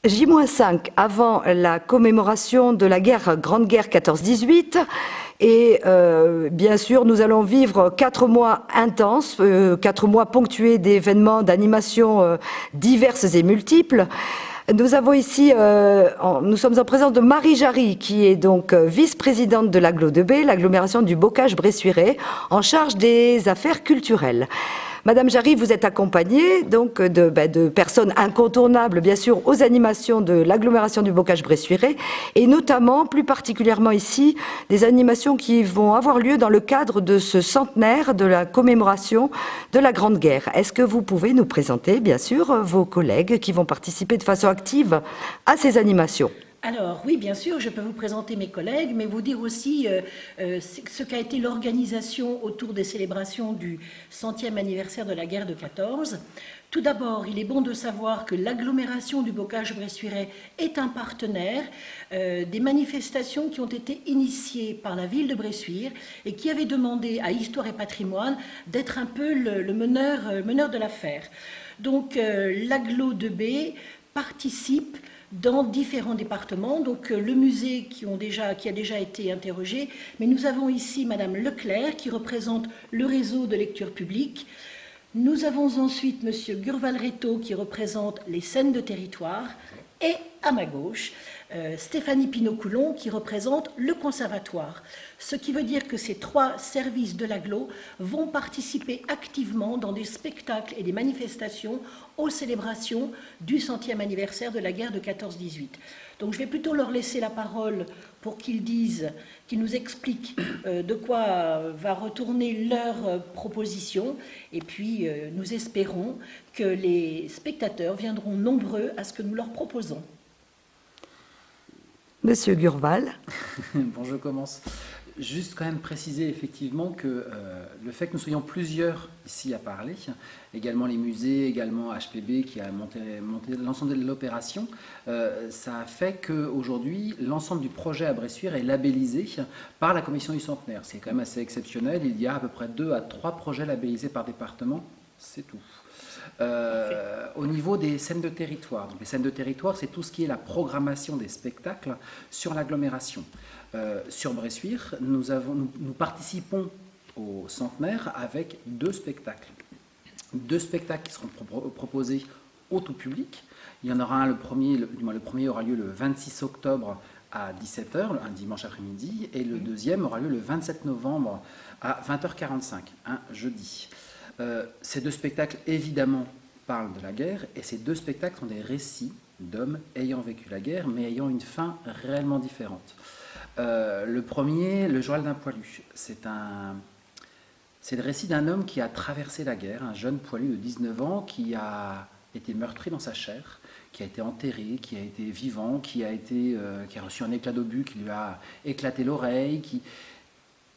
J-5 avant la commémoration de la Grande Guerre 14-18. Et bien sûr, nous allons vivre 4 mois intenses, 4 mois ponctués d'événements, d'animations diverses et multiples. Nous avons ici, nous sommes en présence de Marie Jarry, qui est donc vice-présidente de l'Agglo 2B, l'agglomération du Bocage-Bressuiret, en charge des affaires culturelles. Madame Jarry, vous êtes accompagnée donc de personnes incontournables, bien sûr, aux animations de l'agglomération du Bocage-Bressuiret, et notamment, plus particulièrement ici, des animations qui vont avoir lieu dans le cadre de ce centenaire de la commémoration de la Grande Guerre. Est-ce que vous pouvez nous présenter, bien sûr, vos collègues qui vont participer de façon active à ces animations ? Alors oui, bien sûr, je peux vous présenter mes collègues, mais vous dire aussi ce qu'a été l'organisation autour des célébrations du 100e anniversaire de la guerre de 14. Tout d'abord, il est bon de savoir que l'agglomération du Bocage-Bressuiret est un partenaire des manifestations qui ont été initiées par la ville de Bressuire et qui avaient demandé à Histoire et Patrimoine d'être un peu le meneur de l'affaire. Donc l'Agglo 2B participe dans différents départements, donc le musée qui a déjà été interrogé, mais nous avons ici Madame Leclerc qui représente le réseau de lecture publique. Nous avons ensuite Monsieur Gurval-Reto qui représente les scènes de territoire, et à ma gauche, Stéphanie Pinot-Coulon qui représente le conservatoire. Ce qui veut dire que ces 3 services de l'Agglo vont participer activement dans des spectacles et des manifestations aux célébrations du 100e anniversaire de la guerre de 14-18. Donc je vais plutôt leur laisser la parole pour qu'ils nous expliquent de quoi va retourner leur proposition. Et puis nous espérons que les spectateurs viendront nombreux à ce que nous leur proposons. Monsieur Gurval. Bon, je commence. Juste quand même préciser effectivement que le fait que nous soyons plusieurs ici à parler, également les musées, également HPB qui a monté l'ensemble de l'opération, ça a fait qu'aujourd'hui l'ensemble du projet à Bressuire est labellisé par la commission du centenaire. C'est quand même assez exceptionnel, il y a à peu près 2 à 3 projets labellisés par département, c'est tout. Au niveau des scènes de territoire, donc les scènes de territoire, c'est tout ce qui est la programmation des spectacles sur l'agglomération. Sur Bressuire, nous participons au centenaire avec 2 spectacles. 2 spectacles qui seront proposés au tout public. Il y en aura un, le premier aura lieu le 26 octobre à 17h, un dimanche après-midi, et le deuxième aura lieu le 27 novembre à 20h45, un jeudi. Ces 2 spectacles, évidemment, parlent de la guerre, et ces 2 spectacles sont des récits d'hommes ayant vécu la guerre, mais ayant une fin réellement différente. Le premier, Le journal d'un poilu, c'est le récit d'un homme qui a traversé la guerre, un jeune poilu de 19 ans qui a été meurtri dans sa chair, qui a été enterré, qui a été vivant, qui a reçu un éclat d'obus qui lui a éclaté l'oreille,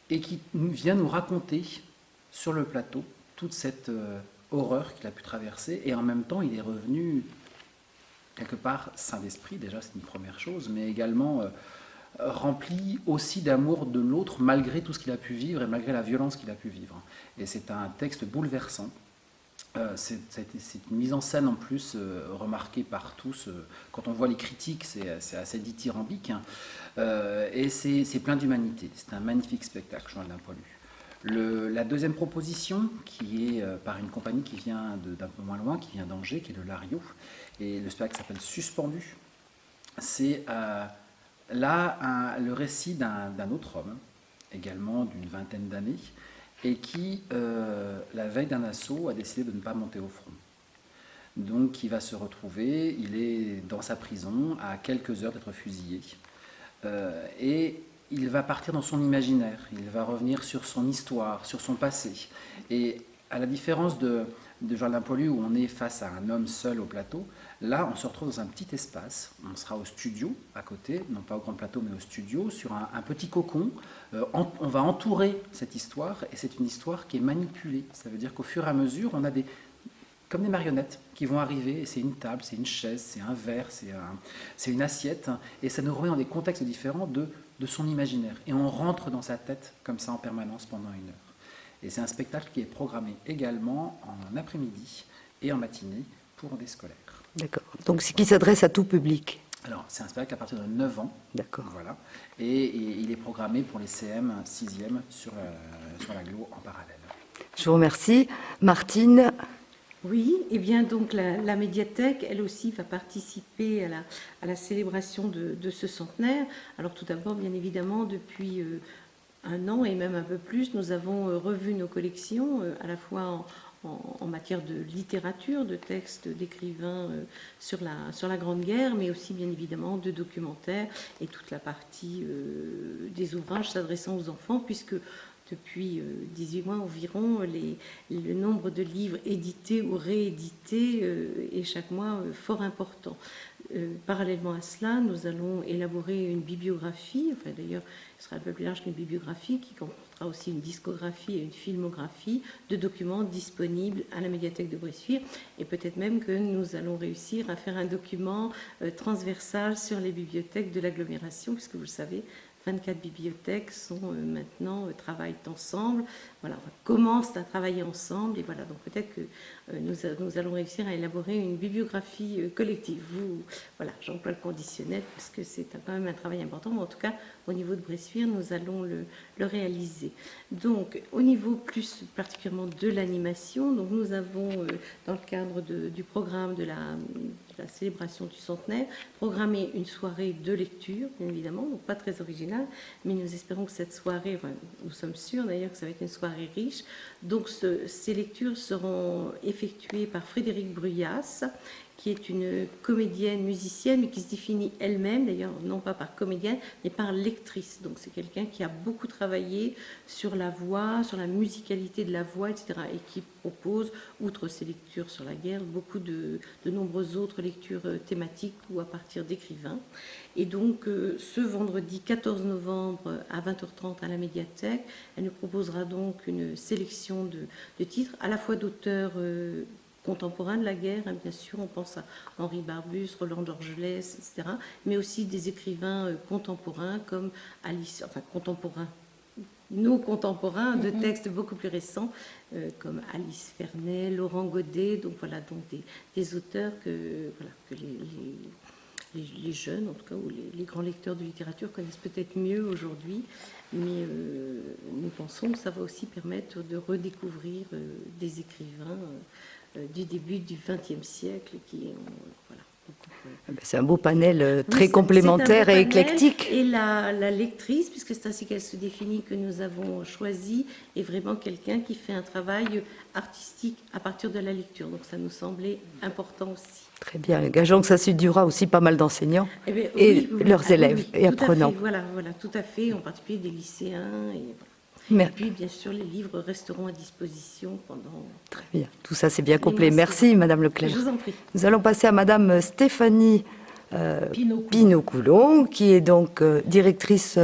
et qui vient nous raconter sur le plateau toute cette horreur qu'il a pu traverser, et en même temps il est revenu quelque part sain d'esprit, déjà c'est une première chose, mais également rempli aussi d'amour de l'autre malgré tout ce qu'il a pu vivre et malgré la violence qu'il a pu vivre. Et c'est un texte bouleversant. C'est une mise en scène en plus remarquée par tous. Quand on voit les critiques, c'est assez dithyrambique, hein. Et c'est plein d'humanité. C'est un magnifique spectacle, Journal d'un poilu. La deuxième proposition, qui est par une compagnie qui vient d'un peu moins loin, qui vient d'Angers, qui est le Lariot, et le spectacle s'appelle Suspendu. C'est là le récit d'un autre homme, également d'une vingtaine d'années, et qui, la veille d'un assaut, a décidé de ne pas monter au front. Donc il va se retrouver, il est dans sa prison, à quelques heures d'être fusillé, et il va partir dans son imaginaire, il va revenir sur son histoire, sur son passé. Et à la différence de Journal d'un poilu où on est face à un homme seul au plateau, là on se retrouve dans un petit espace, on sera au studio à côté, non pas au grand plateau mais au studio, sur un petit cocon. On va entourer cette histoire, et c'est une histoire qui est manipulée. Ça veut dire qu'au fur et à mesure, on a comme des marionnettes qui vont arriver, et c'est une table, c'est une chaise, c'est un verre, c'est une assiette, et ça nous remet dans des contextes différents de son imaginaire. Et on rentre dans sa tête comme ça en permanence pendant 1 heure. Et c'est un spectacle qui est programmé également en après-midi et en matinée pour des scolaires. D'accord. Donc, ce qui s'adresse à tout public. Alors, c'est un spectacle à partir de 9 ans. D'accord. Voilà. Et il est programmé pour les CM 6e sur l'agglo en parallèle. Je vous remercie. Martine. Oui, et bien donc la médiathèque, elle aussi, va participer à la célébration de ce centenaire. Alors tout d'abord, bien évidemment, depuis un an et même un peu plus, nous avons revu nos collections, à la fois en matière de littérature, de textes d'écrivains sur la Grande Guerre, mais aussi bien évidemment de documentaires et toute la partie des ouvrages s'adressant aux enfants, puisque depuis 18 mois environ, le nombre de livres édités ou réédités est chaque mois fort important. Parallèlement à cela, nous allons élaborer une bibliographie, enfin d'ailleurs, ce sera un peu plus large qu'une bibliographie, qui comportera aussi une discographie et une filmographie de documents disponibles à la médiathèque de Bressuire, et peut-être même que nous allons réussir à faire un document transversal sur les bibliothèques de l'agglomération, puisque vous le savez, 24 bibliothèques maintenant travaillent ensemble, voilà, commencent à travailler ensemble, et voilà, donc peut-être que nous allons réussir à élaborer une bibliographie collective. Voilà, j'emploie le conditionnel parce que c'est quand même un travail important, mais en tout cas, au niveau de Bressuire, nous allons le réaliser. Donc, au niveau plus particulièrement de l'animation, donc nous avons, dans le cadre du programme de la célébration du centenaire, programmé une soirée de lecture, bien évidemment, donc pas très originale, mais nous espérons que cette soirée, enfin, nous sommes sûrs d'ailleurs que ça va être une soirée riche. Donc ces lectures seront effectuées par Frédéric Bruyas, qui est une comédienne, musicienne, mais qui se définit elle-même, d'ailleurs non pas par comédienne, mais par lectrice. Donc c'est quelqu'un qui a beaucoup travaillé sur la voix, sur la musicalité de la voix, etc. Et qui propose, outre ses lectures sur la guerre, beaucoup de nombreuses autres lectures thématiques ou à partir d'écrivains. Et donc ce vendredi 14 novembre à 20h30 à la médiathèque, elle nous proposera donc une sélection de titres, à la fois d'auteurs contemporains de la guerre, hein, bien sûr, on pense à Henri Barbus, Roland Dorgelès, etc., mais aussi des écrivains contemporains comme Alice, enfin contemporains, nos contemporains de textes beaucoup plus récents, comme Alice Fernet, Laurent Godet, donc voilà, donc des auteurs que les jeunes, en tout cas, ou les grands lecteurs de littérature connaissent peut-être mieux aujourd'hui, mais nous pensons que ça va aussi permettre de redécouvrir des écrivains du début du XXe siècle qui voilà. C'est un beau panel très Oui, complémentaire c'est un et beau panel. éclectique. Et la lectrice, puisque c'est ainsi qu'elle se définit, que nous avons choisi, est vraiment quelqu'un qui fait un travail artistique à partir de la lecture. Donc ça nous semblait important aussi. Très bien. Gageons que ça séduira aussi pas mal d'enseignants Eh bien, et leurs élèves et tout apprenants. À fait, voilà, tout à fait, en particulier des lycéens. Et puis, bien sûr, les livres resteront à disposition pendant... Très bien. Tout ça, c'est bien complet. Merci, Madame Leclerc. Je vous en prie. Nous allons passer à Madame Stéphanie Pinot-Coulon, qui est donc directrice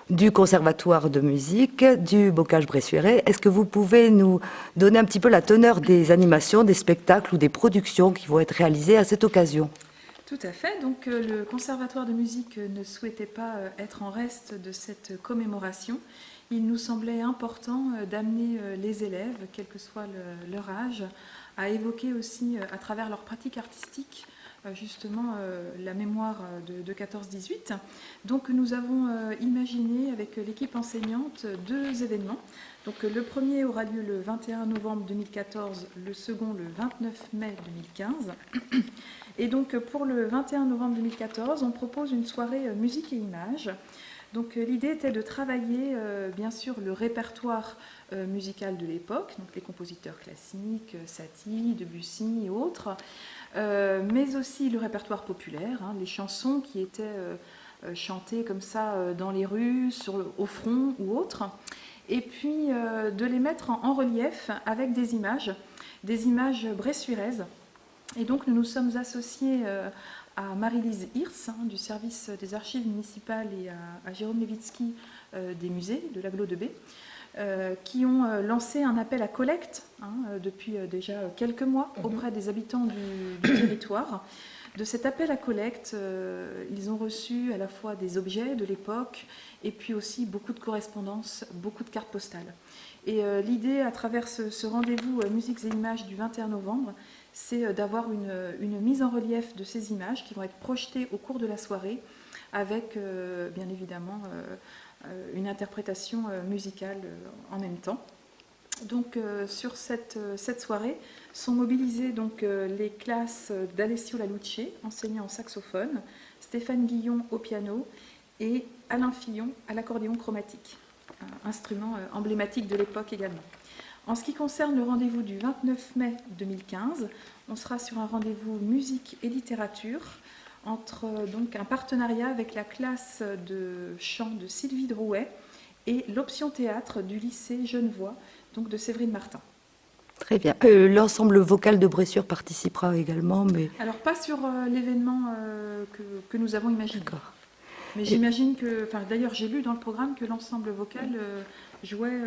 du Conservatoire de musique du Bocage Bressuirais. Est-ce que vous pouvez nous donner un petit peu la teneur des animations, des spectacles ou des productions qui vont être réalisées à cette occasion ? Tout à fait. Donc, le Conservatoire de musique ne souhaitait pas être en reste de cette commémoration. Il nous semblait important d'amener les élèves, quel que soit leur âge, à évoquer aussi, à travers leur pratique artistique, justement la mémoire de 14-18. Donc nous avons imaginé avec l'équipe enseignante 2 événements. Donc le premier aura lieu le 21 novembre 2014, le second le 29 mai 2015. Et donc pour le 21 novembre 2014, on propose une soirée musique et images. Donc l'idée était de travailler bien sûr le répertoire musical de l'époque, donc les compositeurs classiques, Satie, Debussy et autres, mais aussi le répertoire populaire, hein, les chansons qui étaient chantées comme ça dans les rues, au front ou autres, et puis de les mettre en relief avec des images bressuiraises. Et donc nous nous sommes associés à Marie-Lise Hirsch du service des archives municipales et à Jérôme Levitsky des musées de l'agglo de B, qui ont lancé un appel à collecte depuis déjà quelques mois auprès des habitants du territoire. De cet appel à collecte, ils ont reçu à la fois des objets de l'époque et puis aussi beaucoup de correspondances, beaucoup de cartes postales. Et l'idée à travers ce rendez-vous musiques et images du 21 novembre, c'est d'avoir une mise en relief de ces images qui vont être projetées au cours de la soirée avec, bien évidemment, une interprétation musicale en même temps. Donc, sur cette soirée sont mobilisées donc, les classes d'Alessio Lalucci, enseignant en saxophone, Stéphane Guillon au piano et Alain Fillon à l'accordéon chromatique, instrument emblématique de l'époque également. En ce qui concerne le rendez-vous du 29 mai 2015, on sera sur un rendez-vous musique et littérature entre donc un partenariat avec la classe de chant de Sylvie Drouet et l'option théâtre du lycée Genevois, donc de Séverine Martin. Très bien. L'ensemble vocal de Bressuire participera également, mais... Alors pas sur l'événement que nous avons imaginé. D'accord. Mais j'imagine que, enfin d'ailleurs j'ai lu dans le programme que l'ensemble vocal jouait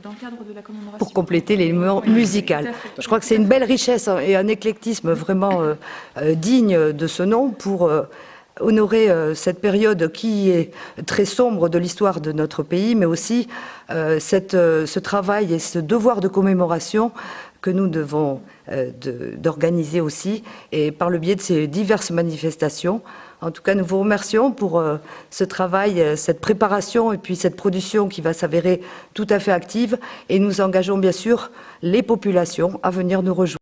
dans le cadre de la commémoration. Pour compléter l'élément musical. Je crois que c'est une belle richesse et un éclectisme vraiment digne de ce nom pour honorer cette période qui est très sombre de l'histoire de notre pays, mais aussi ce travail et ce devoir de commémoration que nous devons d'organiser aussi, et par le biais de ces diverses manifestations. En tout cas, nous vous remercions pour ce travail, cette préparation et puis cette production qui va s'avérer tout à fait active, et nous engageons bien sûr les populations à venir nous rejoindre.